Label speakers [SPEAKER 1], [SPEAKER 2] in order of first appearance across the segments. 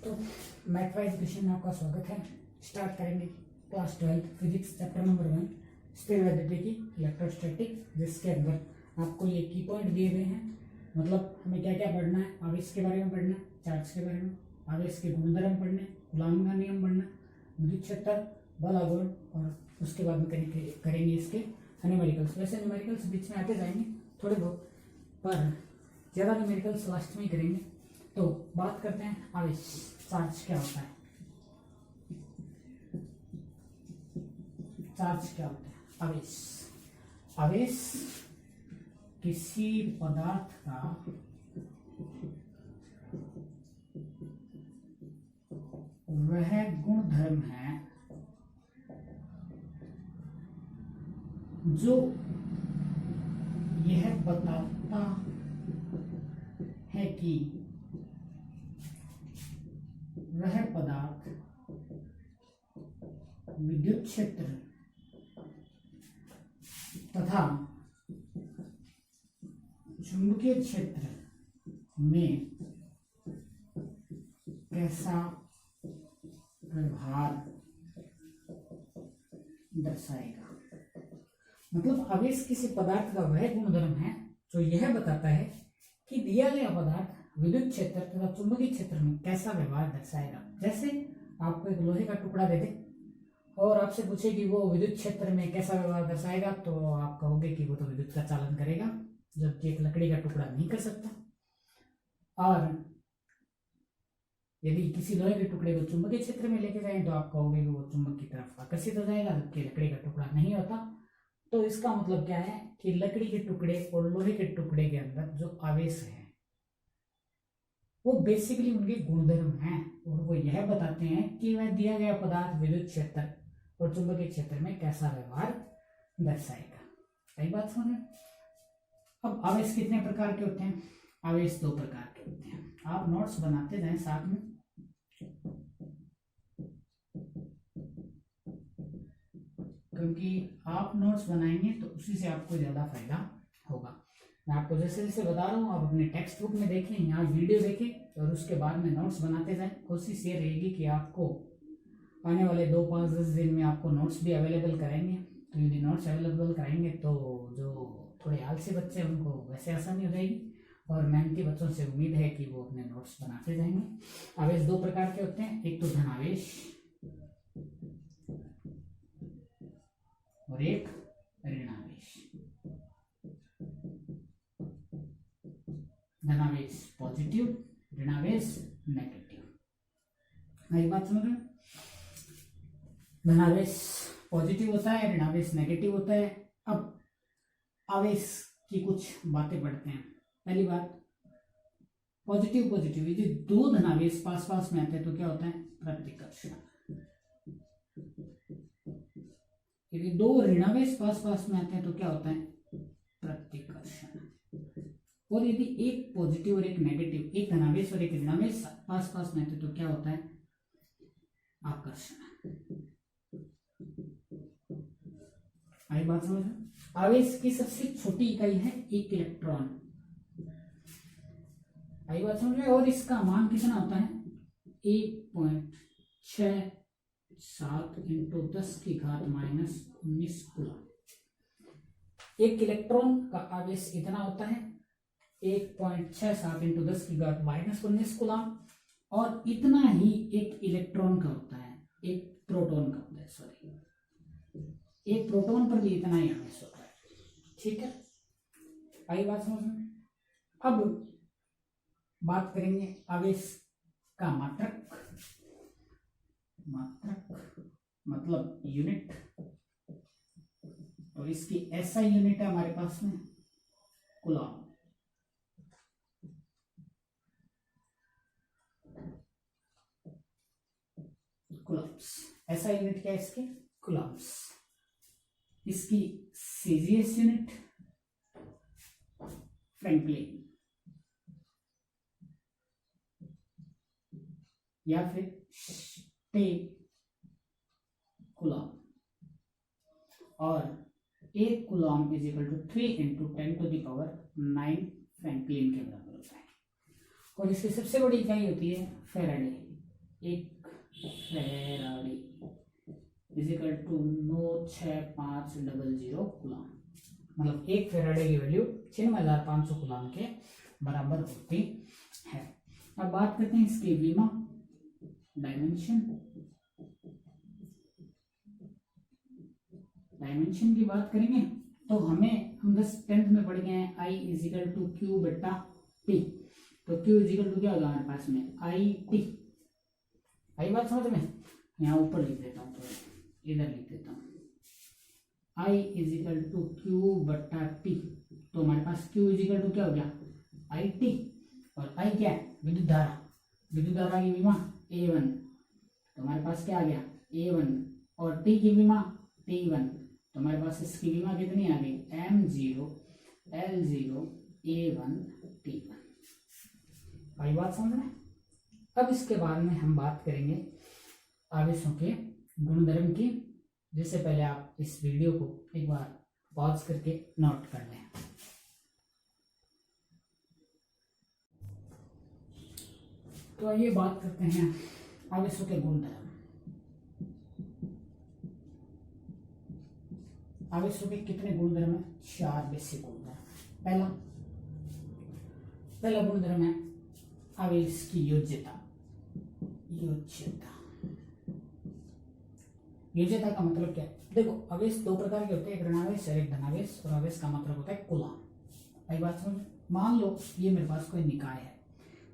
[SPEAKER 1] तो math wise education में आपका स्वागत है। स्टार्ट करेंगे क्लास 12 फिजिक्स चैप्टर नंबर 1 स्थिर वैद्युति की इलेक्ट्रोस्टैटिक, जिसके अंदर आपको ये की पॉइंट दिए गए हैं। मतलब हमें क्या क्या पढ़ना है, आवेश के बारे में पढ़ना है, चार्ज के बारे में, आवेश के गुणधर्म पढ़ने, कूलॉम का नियम पढ़ना, विद्युत क्षेत्र, बल आघूर्ण, और उसके बाद में करेंगे इसके न्यूमेरिकल्स। वैसे न्यूमेरिकल्स बीच में आते जाएंगे थोड़े बहुत, पर ज़्यादा न्यूमेरिकल्स लास्ट में ही करेंगे। तो बात करते हैं आवेश, चार्ज क्या होता है। चार्ज क्या होता है? आवेश, आवेश किसी पदार्थ का वह गुणधर्म है जो यह बताता है कि वह पदार्थ विद्युत क्षेत्र तथा चुंबकीय क्षेत्र में कैसा व्यवहार दर्शाएगा। मतलब आवेश किसी पदार्थ का वह गुणधर्म है जो यह बताता है कि दिया गया पदार्थ विद्युत क्षेत्र तथा चुंबकीय क्षेत्र में कैसा व्यवहार दर्शाएगा। जैसे आपको एक लोहे का टुकड़ा दे दे और आपसे पूछे कि वो विद्युत क्षेत्र में कैसा व्यवहार दर्शाएगा, तो आप कहोगे कि वो तो विद्युत का चालन करेगा, जबकि एक लकड़ी का टुकड़ा नहीं कर सकता। और यदि किसी लोहे के टुकड़े को चुंबकीय क्षेत्र में लेके जाएं तो आप कहोगे कि वो चुंबक की तरफ आकर्षित हो जाएगा, जबकि लकड़ी का टुकड़ा नहीं होता। तो इसका मतलब क्या है कि लकड़ी के टुकड़े और लोहे के टुकड़े के अंदर जो आवेश है वो बेसिकली उनके गुणधर्म हैं, और वो यह बताते हैं कि वह दिया गया पदार्थ विद्युत क्षेत्र और चुंबकीय क्षेत्र में कैसा व्यवहार दर्शाएगा। सही बात समझ में? अब आवेश कितने प्रकार के होते हैं? आवेश 2 प्रकार के होते हैं। आप नोट्स बनाते जाएं साथ में, क्योंकि आप नोट्स बनाएंगे तो उसी से आपको ज्यादा फायदा होगा। मैं आपको जैसे जैसे बता रहा हूँ, आप अपने टेक्स्ट बुक में देखें, यहाँ वीडियो देखें और उसके बाद में नोट्स बनाते जाएं। कोशिश ये रहेगी कि आपको आने वाले 2-5-10 दिन में आपको नोट्स भी अवेलेबल कराएंगे। तो यदि नोट्स अवेलेबल कराएंगे तो जो थोड़े आलसी बच्चे हैं उनको वैसे आसानी हो जाएगी, और मेहनती बच्चों से उम्मीद है कि वो अपने नोट्स बनाते जाएंगे। आवेश 2 प्रकार के होते हैं, एक तो धनावेश और एक ऋणावेश। धनावेश पॉजिटिव, ऋणावेश नेगेटिव। नई बात समझ रहे? धनावेश पॉजिटिव होता है, ऋणावेश नेगेटिव होता है। अब आवेश की कुछ बातें पढ़ते हैं। पहली बात, पॉजिटिव पॉजिटिव, यदि 2 धनावेश पास पास में आते हैं तो क्या होता है? प्रतिकर्षण। यदि 2 ऋणावेश पास पास में आते हैं तो क्या होता है? प्रतिकर्षण। और यदि एक पॉजिटिव और एक नेगेटिव, एक धनावेश और एक ऋणावेश पास पास में आते तो क्या होता है? आकर्षण। आई बात समझ? आवेश की सबसे छोटी इकाई है 1 इलेक्ट्रॉन। आई बात समझ? और इसका मान कितना होता है? 1.67 × 10⁻⁻19 कूलम। 1 इलेक्ट्रॉन का आवेश इतना होता है 1.67 × 10⁻⁻19 कूलम, और इतना ही एक इलेक्ट्रॉन का होता है, एक प्रोटॉन का होता है, सॉरी, एक प्रोटॉन पर भी इतना ही आवेश होता है। ठीक है, आई बात समझ में? अब बात करेंगे आवेश का मात्रक। मात्रक मतलब यूनिट, तो इसकी ऐसा यूनिट है हमारे पास में कूलम। कूलम्स, ऐसा यूनिट क्या है इसके? कूलम्स। इसकी सीजीएस यूनिट फ्रैंकलिन, या फिर स्टे कूलम, और 1 coulomb is equal to 3 × 10⁹ franklin के बराबर होता है। और इसकी सबसे बड़ी इकाई होती है faraday. 1 faraday equal to 96500 coulomb, मतलब 1 फैराडे की वैल्यू 6500 कूलम के बराबर होती है। अब बात करते हैं इसके विमा डायमेंशन की बात करेंगे तो हम 10th में पढ़ गए हैं आई इजिकल टू क्यू बट्टा टी। तो क्यू इजिकल टू क्या होगा हमारे पास में आई टी। आई बात समझ में, यहाँ ऊपर लिख देता हूँ, तो इधर लिख देता हूँ आई इजिकल टू क्यू बट्टा टी। तो हमारे पास क्यू इजिकल टू क्या हो गया आई टी, और आई क्या है विद्युत धारा, विद्युत धारा की विमा A1, तो हमारे पास क्या आ गया A1, और टी की विमा T1, तो हमारे पास इसकी विमा कितनी आ गई M0 L0 A1 T1। आई बात समझ में। अब इसके बाद में हम बात करेंगे आवेशों के गुणधर्म की, जिससे पहले आप इस वीडियो को एक बार पॉज करके नोट कर लें। तो आइए बात करते हैं आवेशों के गुणधर्म। आवेशों के कितने गुणधर्म है, 4 बेसिक गुणधर्म। पहला गुणधर्म है आवेश की योज्यता। योज्यता का मतलब क्या है, देखो आवेश 2 प्रकार के होते हैं, एक ऋणावेश और एक धनावेश, और आवेश का मतलब होता है कूलम। आई बात समझ। मान लो ये मेरे पास कोई निकाय है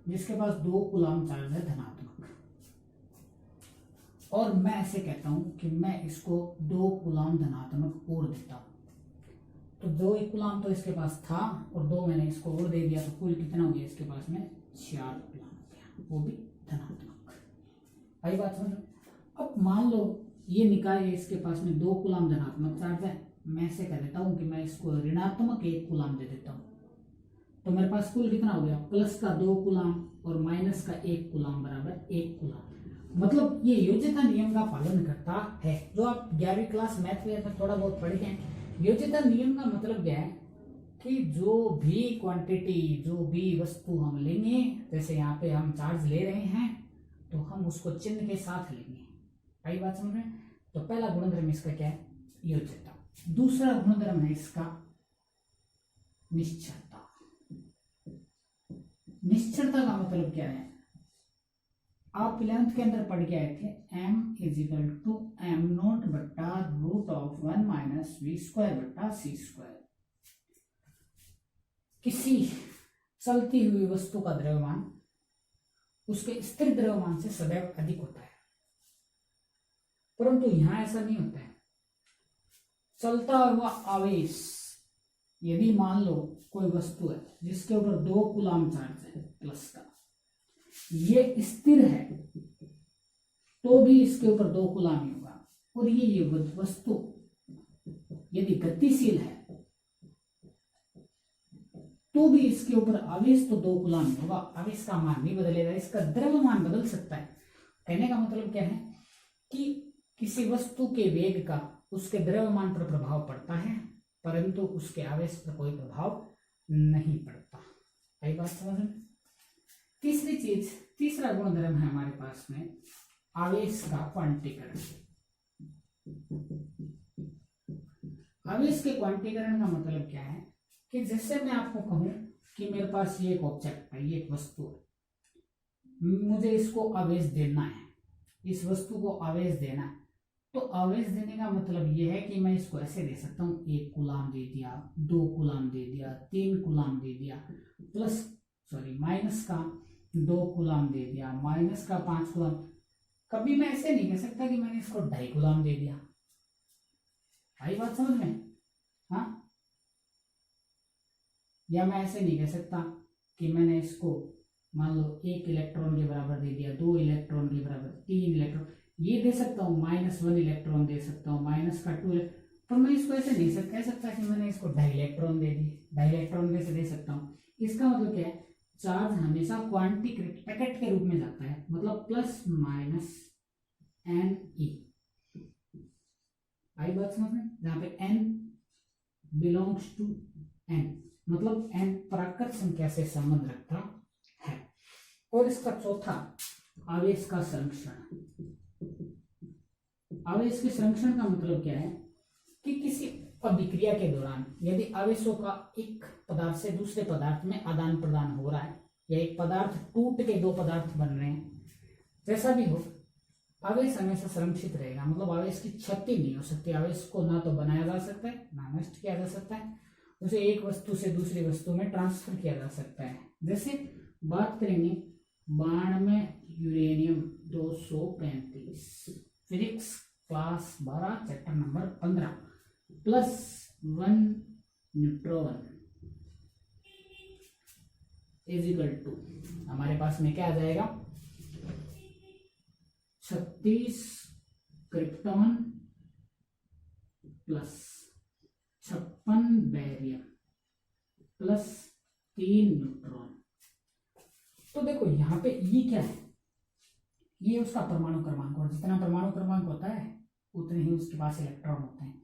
[SPEAKER 1] जिसके पास 2 कूलम चार्ज है धनात्मक, और मैं ऐसे कहता हूं कि मैं इसको 2 कूलम धनात्मक और देता हूं। तो 2 कूलम तो इसके पास था और 2 मैंने इसको और दे दिया, तो कुल कितना हो गया इसके पास में 4 कूलम हो गया, वो भी धनात्मक। आई बात समझ। अब मान लो ये निकाय है, इसके पास में 2 कूलम धनात्मक चार्ज है, मैं ऐसे कह देता हूं कि मैं इसको ऋणात्मक 1 कूलम दे देता हूं। तो मेरे पास कुल कितना हो गया, प्लस का 2 कूलम और माइनस का 1 कूलम बराबर 1 कूलम। मतलब ये योज्यता नियम का पालन करता है, जो आप 11वीं क्लास मैथ में थोड़ा बहुत पढ़े हैं। योज्यता नियम का मतलब क्या है कि जो भी क्वांटिटी, जो भी वस्तु हम लेंगे, जैसे यहाँ पे हम चार्ज ले रहे हैं तो हम उसको चिन्ह के साथ लेंगे। आई बात समझ में। तो पहला गुणधर्म इसका क्या है, योज्यता। दूसरा गुणधर्म है इसका निश्चलता। निश्चलता का मतलब क्या है, आप 11th के अंदर पढ़ के आए थे, m is equal to m naught बट्टा root of 1 minus v square बट्टा सी स्क्वायर। किसी चलती हुई वस्तु का द्रव्यमान उसके स्थिर द्रव्यमान से सदैव अधिक होता है, परंतु यहां ऐसा नहीं होता है। चलता हुआ आवेश, यदि मान लो कोई वस्तु है जिसके ऊपर 2 कूलम चार्ज है प्लस का, ये स्थिर है तो भी इसके ऊपर 2 कूलम ही होगा, और ये वस्तु यदि गतिशील है तो भी इसके ऊपर आवेश तो 2 कूलम ही होगा, आवेश का मान नहीं बदलेगा, इसका द्रव्यमान बदल सकता है। कहने का मतलब क्या है कि किसी वस्तु के वेग का उसके द्रव्यमान पर प्रभाव पड़ता है, परंतु उसके आवेश पर कोई प्रभाव नहीं पड़ता। आई बात समझ में। तीसरा गुणधर्म है हमारे पास में आवेश का क्वांटीकरण। आवेश के क्वांटीकरण का मतलब क्या है कि जैसे मैं आपको कहूं कि मेरे पास ये एक ऑब्जेक्ट है, ये एक वस्तु है, मुझे इसको आवेश देना है, इस वस्तु को आवेश देना है। तो आवेश देने का मतलब ये है कि मैं इसको ऐसे दे सकता हूँ, 1 कूलम दे दिया, 2 कूलम दे दिया, 3 कूलम दे दिया, माइनस का 2 कूलम दे दिया, माइनस का 5 कूलम। कभी मैं ऐसे नहीं कह सकता कि मैंने इसको 2.5 कूलम दे दिया। आई बात समझ में। हाँ, या मैं ऐसे नहीं कह सकता कि मैंने इसको मान लो 1 इलेक्ट्रॉन के बराबर दे दिया, 2 इलेक्ट्रॉन के बराबर, 3 इलेक्ट्रॉन, ये दे सकता हूँ, -1 इलेक्ट्रॉन दे सकता हूँ, माइनस का 2, पर मैं इसको ऐसे नहीं कह सकता कि मैंने इसको 2.5 इलेक्ट्रॉन दे दिए। 2.5 इलेक्ट्रॉन कैसे दे सकता हूँ, इसका मतलब क्या है, चार्ज हमेशा क्वांटिक पैकेट के रूप में जाता है, मतलब प्लस माइनस NE। आई बात समझ में, जहां पे N बिलोंग्स टू N, मतलब N प्राकृत संख्या से संबंध रखता है। और इसका चौथा आवेश का संरक्षण। आवेश के संरक्षण का मतलब क्या है कि किसी अभिक्रिया के दौरान यदि आवेशों का एक पदार्थ से दूसरे पदार्थ में आदान प्रदान हो रहा है, या एक पदार्थ टूट के दो पदार्थ बन रहे हैं, जैसा भी हो, आवेश हमेशा संरक्षित रहेगा। मतलब आवेश की क्षति नहीं हो सकती। आवेश को ना तो बनाया जा सकता है ना नष्ट किया जा सकता है, उसे एक वस्तु से दूसरी वस्तु में ट्रांसफर किया जा सकता है। जैसे बात करेंगे बाण में यूरेनियम 235, फिजिक्स क्लास 12 चैप्टर नंबर 15, +1 न्यूट्रॉन इजिकल टू, हमारे पास में क्या आ जाएगा, 36 krypton plus 56 barium plus 3 neutron. तो देखो यहाँ पे ये क्या है, ये उसका परमाणु क्रमांक, और जितना परमाणु क्रमांक होता है उतने ही उसके पास इलेक्ट्रॉन होते हैं।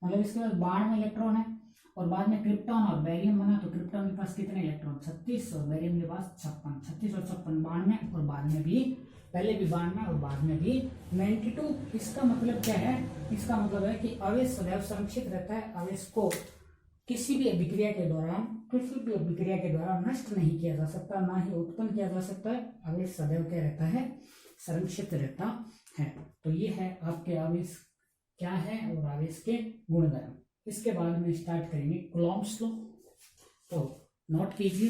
[SPEAKER 1] मतलब इसके पास बाण में इलेक्ट्रॉन है और बाद में क्रिप्टॉन और बेरियम बना, तो क्रिप्टॉन के पास कितने इलेक्ट्रॉन, 36, और बेरियम के पास 56। 36 और 56 बाण में और बाद में भी, पहले भी बाण में और बाद में भी 92। इसका मतलब क्या है, इसका मतलब है कि आवेश सदैव संरक्षित रहता है। आवेश को किसी भी अभिक्रिया के दौरान नष्ट नहीं किया जा सकता, ना ही उत्पन्न किया जा सकता है। आवेश सदैव क्या रहता है, संरक्षित रहता है। तो ये है आपके आवेश क्या है और आवेश के गुणधर्म। इसके बाद में स्टार्ट करेंगे कूलॉम्स लॉ। तो नोट कीजिए